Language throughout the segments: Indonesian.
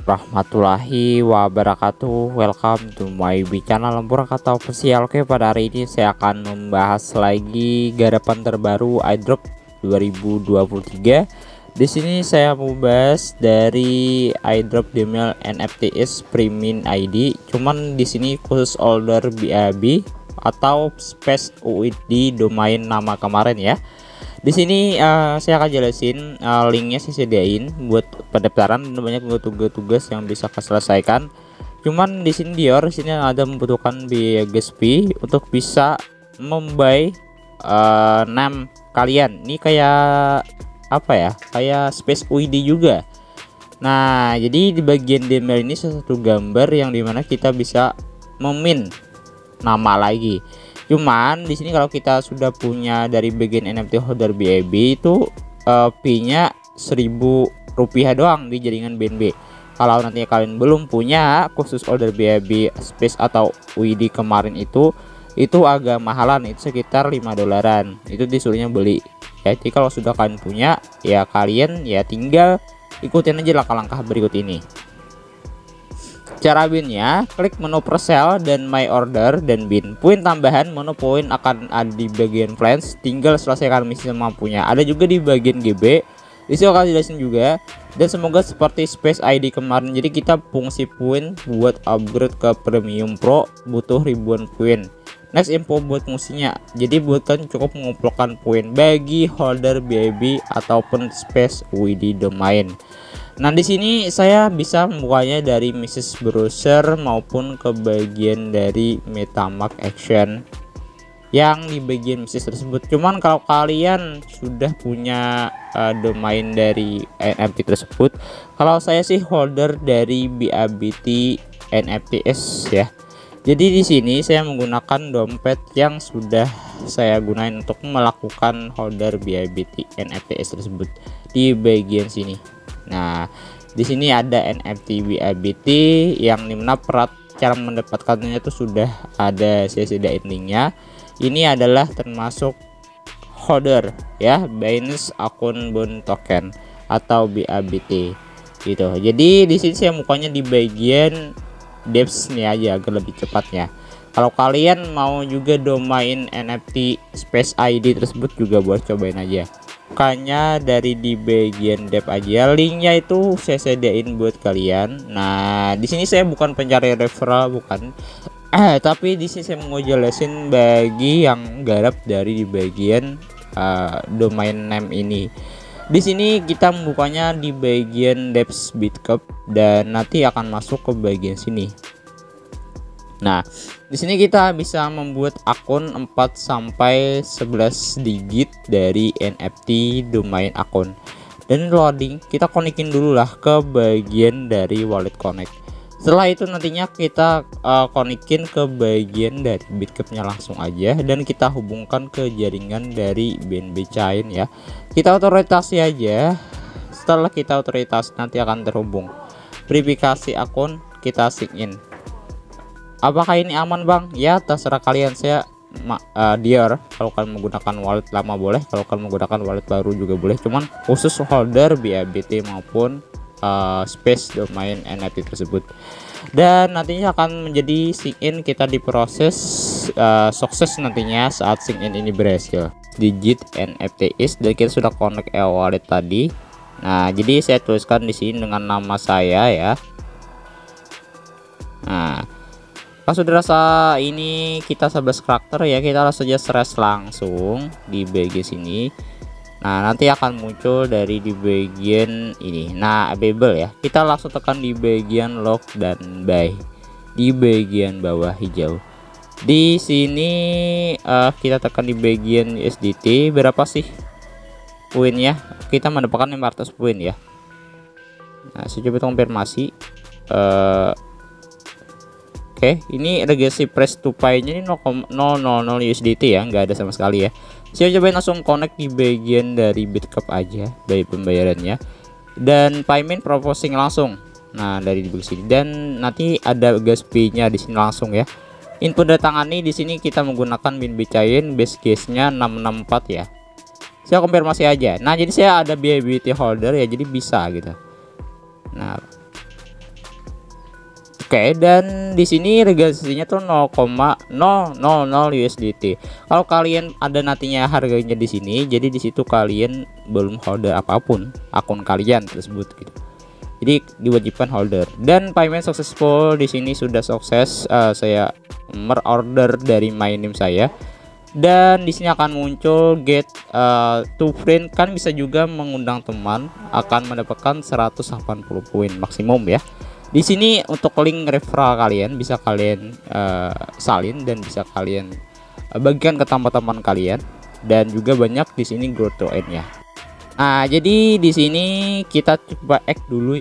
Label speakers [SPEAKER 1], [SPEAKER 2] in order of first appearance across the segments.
[SPEAKER 1] Warahmatullahi wabarakatuh. Welcome to my channel Lempur Kata Official. Oke, pada hari ini saya akan membahas lagi garapan terbaru iDrop 2023. Di sini saya mau bahas dari iDrop Demel NFTs Premium ID. Cuman di sini khusus order BAB atau Space UID domain nama kemarin ya. Di sini saya akan jelasin, linknya saya sediain buat pendaftaran dan banyak tugas-tugas yang bisa kalian selesaikan. Cuman di sini Dior sini ada membutuhkan biaya gas fee untuk bisa membuy NAM kalian. Ini kayak apa ya? Kayak Space UID juga. Nah, jadi di bagian demo ini satu gambar yang dimana kita bisa memin nama lagi. Cuman di sini kalau kita sudah punya dari bagian NFT holder BAB itu fee-nya Rp1.000 doang di jaringan BNB. Kalau nantinya kalian belum punya khusus order BAB space atau UID kemarin itu agak mahalan, itu sekitar $5. Itu disuruhnya beli. Jadi kalau sudah kalian punya ya kalian ya tinggal ikutin aja langkah-langkah berikut ini. Cara binnya, klik menu presale dan my order dan bin. Poin tambahan menu poin akan ada di bagian plans, tinggal selesaikan misi semampunya. Ada juga di bagian GB. Disitu akan dijelasin juga. Dan semoga seperti Space ID kemarin, jadi kita fungsi poin buat upgrade ke Premium Pro butuh ribuan poin. Next info buat fungsinya. Jadi buat kalian cukup mengumpulkan poin bagi holder BAB ataupun Space UID domain. Nah, di sini saya bisa membukanya dari Mrs. Browser maupun ke bagian dari MetaMask Action yang di bagian Mrs. tersebut. Cuman kalau kalian sudah punya domain dari NFT tersebut, kalau saya sih holder dari BABT NFTs ya. Jadi di sini saya menggunakan dompet yang sudah saya gunain untuk melakukan holder BABT NFTs tersebut di bagian sini. Nah, di sini ada NFT BABT yang dimana cara mendapatkannya itu sudah ada, saya sediain linknya. Ini adalah termasuk holder ya, Binance akun Bond Token atau BABT gitu. Jadi di sini saya mukanya di bagian depths nih aja agar lebih cepatnya. Kalau kalian mau juga domain NFT Space ID tersebut juga boleh cobain aja. Makanya dari di bagian dev aja, linknya itu saya sediain buat kalian. Nah, di sini saya bukan pencari referral, bukan. Tapi di sini saya mau jelasin bagi yang garap dari di bagian domain name ini. Di sini kita membukanya di bagian depths Bitcup dan nanti akan masuk ke bagian sini. Nah, di sini kita bisa membuat akun 4 sampai 11 digit dari NFT domain akun. Dan loading, kita konekin dulu lah ke bagian dari wallet connect. Setelah itu nantinya kita konekin ke bagian dari Bitcup-nya langsung aja dan kita hubungkan ke jaringan dari BNB Chain ya. Kita otorisasi aja. Setelah kita otorisasi nanti akan terhubung. Verifikasi akun, kita sign in. Apakah ini aman bang? Ya terserah kalian. Saya Dior, kalau kalian menggunakan wallet lama boleh, kalau kalian menggunakan wallet baru juga boleh. Cuman khusus holder BABT maupun space domain NFT tersebut. Dan nantinya akan menjadi sign in, kita diproses sukses nantinya saat sign in ini berhasil. Digit NFTs dan kita sudah connect e-wallet tadi. Nah, jadi saya tuliskan di sini dengan nama saya ya. Nah, kalau sudah rasa ini kita 11 karakter ya, kita langsung saja stress langsung di bagian sini. Nah, nanti akan muncul dari di bagian ini. Nah, available ya. Kita langsung tekan di bagian lock dan buy di bagian bawah hijau. Di sini kita tekan di bagian USDT berapa sih poinnya? Kita mendapatkan 500 poin ya. Nah, saya coba konfirmasi. Oke, ini legacy price to pay-nya ini 0,000 USDT ya, nggak ada sama sekali ya. Saya cobain langsung connect di bagian dari Bitcup aja dari pembayarannya dan payment processing langsung. Nah, dari di sini dan nanti ada gas fee-nya di sini langsung ya. Input datangani di sini kita menggunakan BNB Chain, base case-nya 664 ya. Saya konfirmasi aja. Nah, jadi saya ada BABT holder ya, jadi bisa gitu. Nah, Oke, dan di sini realisasinya tuh 0,000 USDT. Kalau kalian ada nantinya harganya di sini, jadi di situ kalian belum holder apapun akun kalian tersebut gitu. Jadi diwajibkan holder. Dan payment successful di sini sudah sukses. Saya merorder dari my name saya. Dan di sini akan muncul get to friend, kan bisa juga mengundang teman, akan mendapatkan 180 poin maksimum ya. Di sini untuk link referral kalian bisa kalian salin dan bisa kalian bagikan ke teman-teman kalian, dan juga banyak di sini growth to earn-nya. Nah, jadi di sini kita coba add dulu.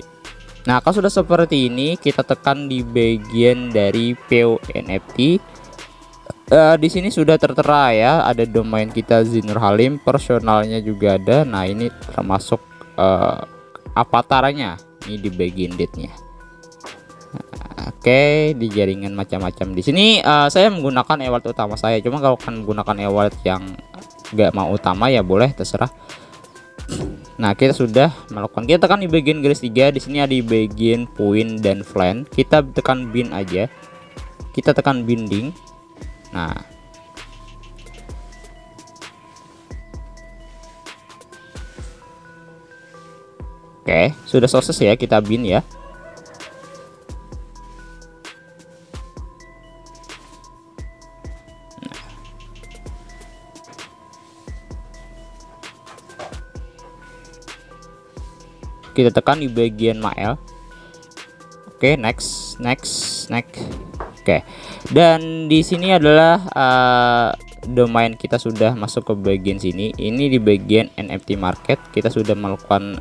[SPEAKER 1] Nah, kalau sudah seperti ini, kita tekan di bagian dari PO NFT. Di sini sudah tertera ya, ada domain kita Zinur Halim, personalnya juga ada. Nah, ini termasuk avatarnya ini di bagian date-nya. Oke, di jaringan macam-macam. Di sini saya menggunakan e-wallet utama saya. Cuma kalau kan menggunakan e-wallet yang nggak mau utama ya boleh, terserah. Nah, kita sudah melakukan. Kita tekan di bagian garis 3. Di sini ada di bagian point dan flan. Kita tekan bin aja. Kita tekan binding. Nah, oke, sudah sukses ya, kita bin ya. Kita tekan di bagian mail. Oke, next. Oke, dan di sini adalah domain kita sudah masuk ke bagian sini. Ini di bagian NFT market kita sudah melakukan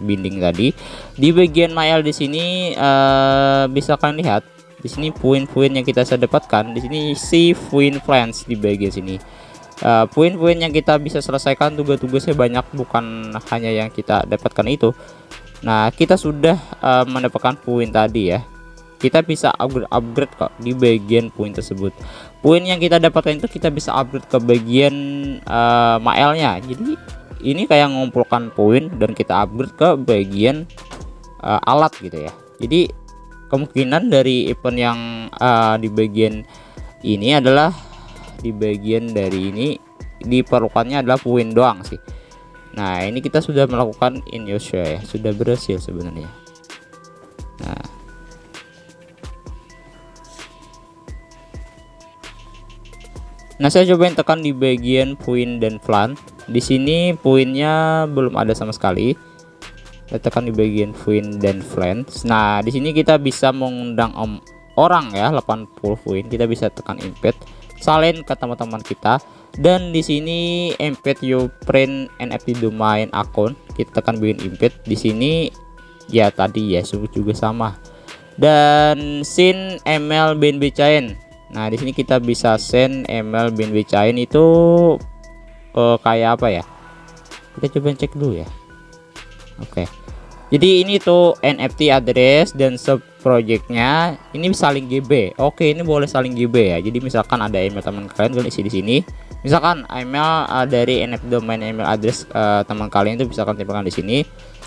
[SPEAKER 1] binding tadi. Di bagian mail di sini bisa kalian lihat di sini poin-poin yang kita bisa dapatkan. Di sini si point friends di bagian sini. Poin-poin yang kita bisa selesaikan, tugas-tugasnya banyak, bukan hanya yang kita dapatkan itu. Nah, kita sudah mendapatkan poin tadi ya. Kita bisa upgrade kok di bagian poin tersebut. Poin yang kita dapatkan itu kita bisa upgrade ke bagian mailnya. Jadi ini kayak mengumpulkan poin dan kita upgrade ke bagian alat gitu ya. Jadi kemungkinan dari event yang di bagian ini adalah di bagian dari ini diperlukannya adalah poin doang sih. Nah, ini kita sudah melakukan in use ya, sudah berhasil sebenarnya. Nah, saya cobain tekan di bagian poin dan flan. Di sini poinnya belum ada sama sekali. Saya tekan di bagian poin dan flan. Nah, di sini kita bisa mengundang orang ya, 80 poin. Kita bisa tekan invite, salin ke teman-teman kita. Dan di sini embed your print NFT domain akun. Kita tekan bagian invite. Di sini ya tadi ya juga sama. Dan send email BNB chain. Nah, di sini kita bisa send email BNB chain itu kayak apa ya? Kita coba cek dulu ya. Oke. Jadi ini tuh NFT address dan sub projectnya ini saling GB. Oke, ini boleh saling GB ya. Jadi misalkan ada email teman kalian, kalian isi di sini. Misalkan email dari NFT domain email address teman kalian itu bisa kalian tempelkan di sini.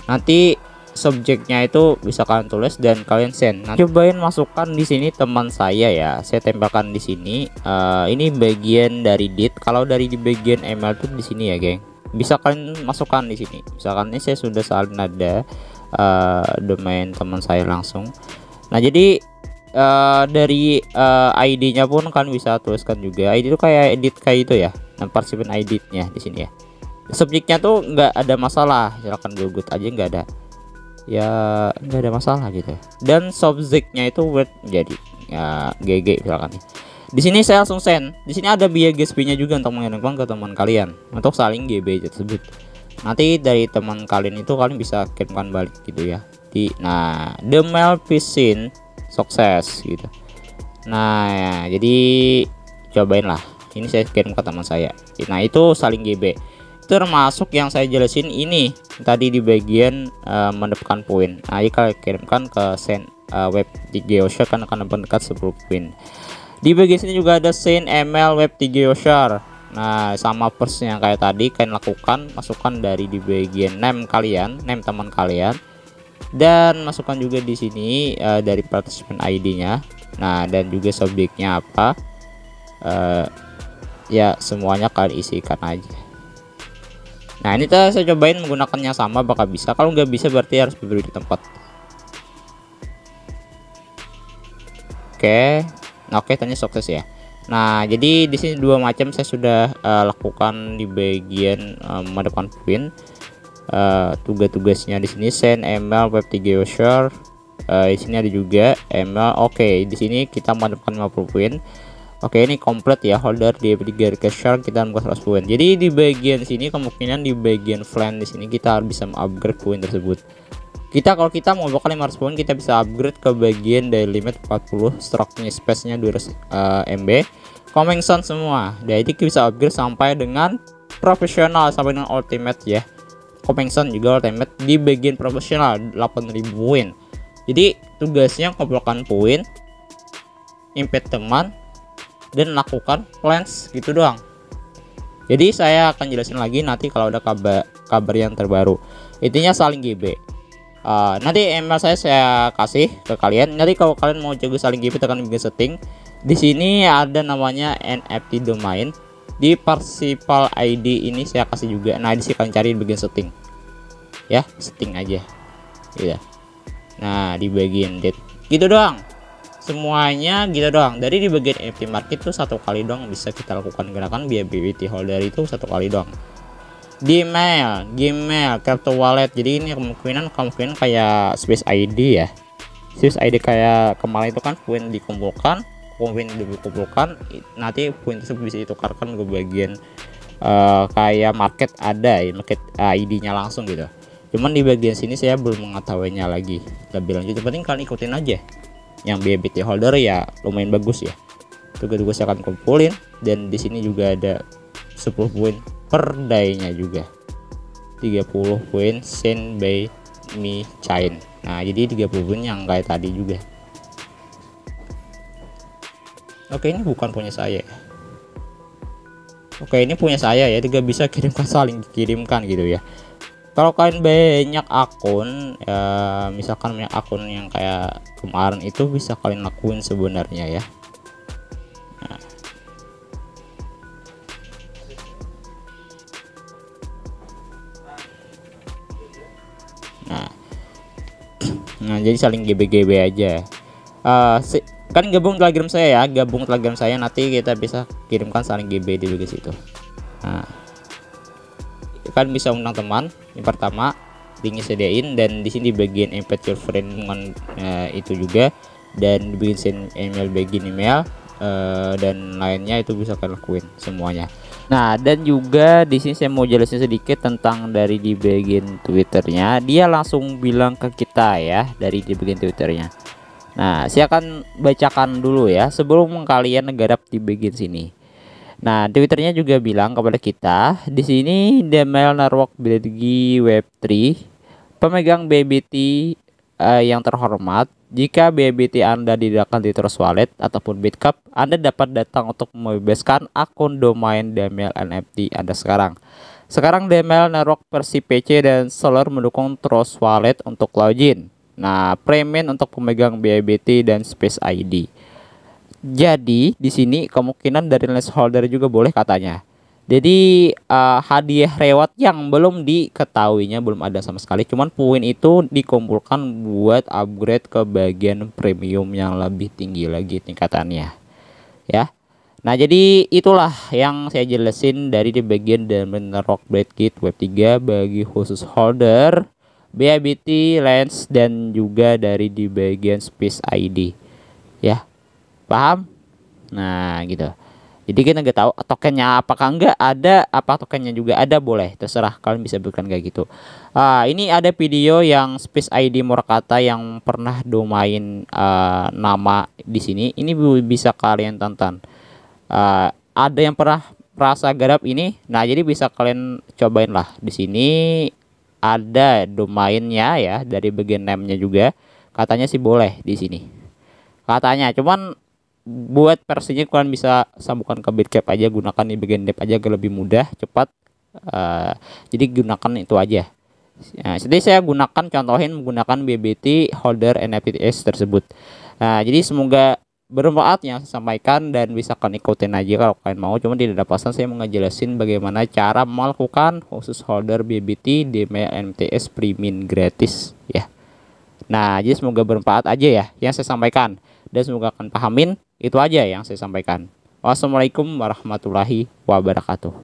[SPEAKER 1] Nanti subjeknya itu bisa kalian tulis dan kalian send. Nah, cobain masukkan di sini teman saya ya. Saya tempelkan di sini. Ini bagian dari date. Kalau dari di bagian email tuh di sini ya, geng. Bisa kalian masukkan di sini. Misalkan ini saya sudah salin ada domain teman saya langsung. Nah, jadi dari ID-nya pun kalian bisa tuliskan juga. ID itu kayak edit kayak itu ya. Nah, participant ID-nya di sini ya. Subjeknya tuh nggak ada masalah. Silakan good aja, nggak ada. Ya nggak ada masalah gitu. Dan subjeknya itu word jadi ya GG misalkan. Di sini saya langsung send. Di sini ada biaya GSP-nya juga untuk mengirimkan ke teman kalian untuk saling GB tersebut. Nanti dari teman kalian itu kalian bisa kirimkan balik gitu ya. Nah, the mail phishing sukses gitu. Nah ya, jadi cobain lah. Ini saya kirim ke teman saya. Nah, itu saling GB. Termasuk yang saya jelasin ini tadi di bagian mendapatkan poin. Nah, jika kirimkan ke send web 3 Yoshar kan akan mendekat 10 poin. Di bagian sini juga ada send email web 3 Yoshar. Nah, sama persis yang kayak tadi kalian lakukan, masukkan dari di bagian name kalian, name teman kalian. dan masukkan juga di sini dari participant ID-nya. Nah, dan juga subjeknya apa, ya semuanya kalian isikan aja. Nah, ini saya cobain menggunakannya sama, bakal bisa. Kalau nggak bisa berarti harus beri di tempat. Oke, nah oke, tanya sukses ya. Nah, jadi di sini dua macam saya sudah lakukan di bagian menekan poin. Tugas-tugasnya di sini send email web3 user. Di sini ada juga email. Oke, di sini kita menekan 50 poin. Oke, ini komplit ya, holder di 3 share kita membuat 100 poin. Jadi di bagian sini kemungkinan di bagian flan di sini kita harus bisa upgrade poin tersebut. Kalau kita mau bakal 500 poin, kita bisa upgrade ke bagian dari limit 40, stroke-nya space-nya 200 MB, convention semua. Jadi kita bisa upgrade sampai dengan profesional, sampai dengan ultimate ya. Convention juga ultimate di bagian profesional 8000 poin. Jadi tugasnya kumpulkan poin, invite teman, dan lakukan plans gitu doang. Jadi saya akan jelasin lagi nanti kalau ada kabar yang terbaru. Intinya saling GB. Nanti email saya kasih ke kalian. Nanti kalau kalian mau jago saling GB, tekan bagian setting. Di sini ada namanya NFT domain. Di participant ID ini saya kasih juga. Nah, di sini kalian cari di bagian setting. Ya, setting aja. Iya. Nah, di bagian date. Gitu doang. Semuanya gitu doang. Dari di bagian NFT market tuh satu kali doang bisa kita lakukan gerakan biaya BBT holder itu satu kali doang. Gmail, crypto wallet. Jadi ini kemungkinan kayak Space ID ya. Space ID kayak kemarin itu kan poin dikumpulkan, nanti poin tersebut bisa ditukarkan ke bagian kayak market ada ya, market ID-nya langsung gitu. Cuman di bagian sini saya belum mengetahuinya lagi lebih lanjut. Yang penting kalian ikutin aja. Yang BBT holder ya lumayan bagus ya. Tugas-tugas saya akan kumpulin, dan di sini juga ada 10 poin per day-nya juga. 30 poin send by me chain. Nah, jadi 30 poin yang kayak tadi juga. Oke, ini bukan punya saya. Oke, ini punya saya ya. Tidak bisa kirimkan, saling dikirimkan gitu ya. Kalau kalian banyak akun, misalkan banyak akun yang kayak kemarin itu bisa kalian lakuin sebenarnya ya. Nah, jadi saling GB-GB aja. Kan gabung Telegram saya ya, nanti kita bisa kirimkan saling GB di bagian situ. Nah, kan bisa undang teman yang pertama, linknya sediain, dan di sini bagian invite your friend dengan itu juga, dan bikin send email bagian email dan lainnya itu bisa kalian lakuin semuanya. Nah, dan juga di sini saya mau jelasin sedikit tentang dari di bagian Twitternya. Dia langsung bilang ke kita ya dari di bagian Twitternya. Nah, saya akan bacakan dulu ya sebelum kalian garap di bagian sini. Nah, Twitternya juga bilang kepada kita di sini, Demel Network Belgi Web3 pemegang BBT yang terhormat, jika BBT Anda didapatkan di Trust Wallet ataupun Bitcup, Anda dapat datang untuk membebaskan akun domain Demel NFT Anda sekarang. Sekarang Demel Network versi PC dan Solar mendukung Trust Wallet untuk login. Nah, payment untuk pemegang BBT dan Space ID. Jadi di sini kemungkinan dari list holder juga boleh katanya. Jadi hadiah reward yang belum diketahuinya belum ada sama sekali. Cuman poin itu dikumpulkan buat upgrade ke bagian premium yang lebih tinggi lagi tingkatannya. Ya. Nah, jadi itulah yang saya jelasin dari di bagian Diamond Rock Blade Kit Web3 bagi khusus holder BIBT, Lens, dan juga dari di bagian Space ID. Ya. Paham? Nah, gitu. Jadi kita nggak tahu tokennya apakah enggak ada, apa tokennya juga ada, boleh terserah kalian bisa berikan kayak gitu. Ini ada video yang Space ID Morakata yang pernah domain nama di sini. Ini bisa kalian tonton. Ada yang pernah merasa garap ini. Nah, jadi bisa kalian cobain lah. Di sini ada domainnya ya, dari bagian name-nya juga. Katanya sih boleh di sini. Katanya, cuman buat versinya kalian bisa sambungkan ke Bitcap aja, gunakan di bagian dev aja agar lebih mudah, cepat. Jadi gunakan itu aja Nah, jadi saya contohin menggunakan BBT holder NFTs tersebut. Nah, jadi semoga bermanfaat yang saya sampaikan dan bisa kalian ikutin aja kalau kalian mau. Cuma di pasan saya mau ngejelasin bagaimana cara melakukan khusus holder BBT di MTS Premium gratis ya. Nah, jadi semoga bermanfaat aja ya yang saya sampaikan dan semoga kalian pahamin. Itu aja yang saya sampaikan. Wassalamualaikum warahmatullahi wabarakatuh.